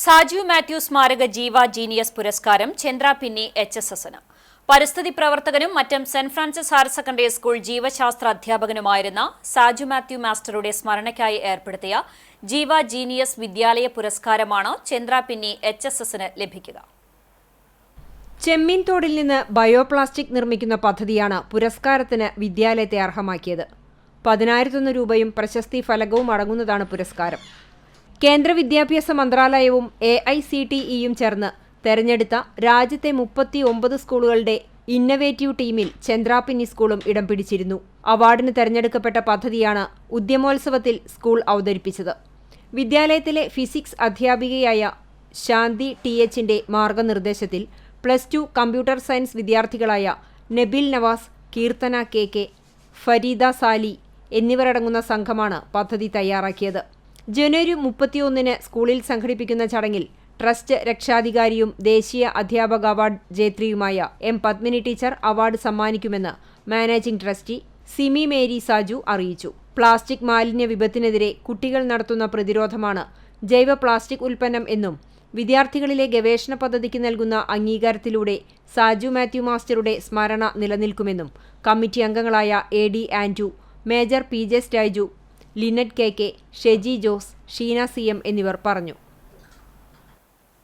സാജു മാത്യു സ്മാരക ജീവ ജീനിയസ് പുരസ്കാരം ചന്ദ്ര പിന്നി HSSന്. പരിസ്ഥിതി പ്രവർത്തകനും മറ്റും saint Francis higher secondary school ജീവശാസ്ത്ര അധ്യാപകനുമായിരുന്ന സാജു മാത്യു മാസ്റ്ററുടെ സ്മരണയ്ക്കായി ഏർപ്പെടുത്തിയ ജീവ ജീനിയസ് വിദ്യാലയ പുരസ്കാരമാണ് ചന്ദ്ര പിന്നി HSSന് ലഭിക്കുക. ചെമ്മീൻതോടിൽ നിന്ന് ബയോപ്ലാസ്റ്റിക് നിർമ്മിക്കുന്ന പദ്ധതിയാണ് പുരസ്കാരത്തിന് വിദ്യാലയത്തെ അർഹമാക്കിയത്. 10,001 രൂപയും പ്രശസ്തി ഫലകവും അടങ്ങുന്നതാണ് പുരസ്കാരം. കേന്ദ്ര വിദ്യാഭ്യാസ മന്ത്രാലയവും AICTEയും ചേർന്ന് തെരഞ്ഞെടുത്ത രാജ്യത്തെ 39 സ്കൂളുകളുടെ ഇന്നവേറ്റീവ് ടീമിൽ ചന്ദ്ര പിന്നി സ്കൂളും ഇടം പിടിച്ചിരുന്നു. അവാർഡിന് തെരഞ്ഞെടുക്കപ്പെട്ട പദ്ധതിയാണ് ഉദ്യമോത്സവത്തിൽ സ്കൂൾ അവതരിപ്പിച്ചത്. വിദ്യാലയത്തിലെ ഫിസിക്സ് അധ്യാപികയായ ശാന്തി THന്റെ മാർഗനിർദ്ദേശത്തിൽ +2 കമ്പ്യൂട്ടർ സയൻസ് വിദ്യാർത്ഥികളായ നബിൽ നവാസ്, കീർത്തന KK, ഫരീദ സാലി എന്നിവരടങ്ങുന്ന സംഘമാണ് പദ്ധതി തയ്യാറാക്കിയത്. ജനുവരി 31-ന് സ്കൂളിൽ സംഘടിപ്പിക്കുന്ന ചടങ്ങിൽ ട്രസ്റ്റ് രക്ഷാധികാരിയും ദേശീയ അധ്യാപക അവാർഡ് ജേത്രിയുമായ M. പത്മിനി ടീച്ചർ അവാർഡ് സമ്മാനിക്കുമെന്ന് managing trustee Simi Mary Saju അറിയിച്ചു. പ്ലാസ്റ്റിക് മാലിന്യ വിപത്തിനെതിരെ കുട്ടികൾ നടത്തുന്ന പ്രതിരോധമാണ് ജൈവ പ്ലാസ്റ്റിക് ഉൽപ്പന്നം എന്നും വിദ്യാർത്ഥികളിലെ ഗവേഷണ പദ്ധതിക്ക് നൽകുന്ന അംഗീകാരത്തിലൂടെ സാജു മാത്യു മാസ്റ്ററുടെ സ്മരണ നിലനിൽക്കുമെന്നും കമ്മിറ്റി അംഗങ്ങളായ AD Andrew, major PJ Staiju, Lynette KK, Sheji Jose, Sheena CM എന്നിവർ പറഞ്ഞു.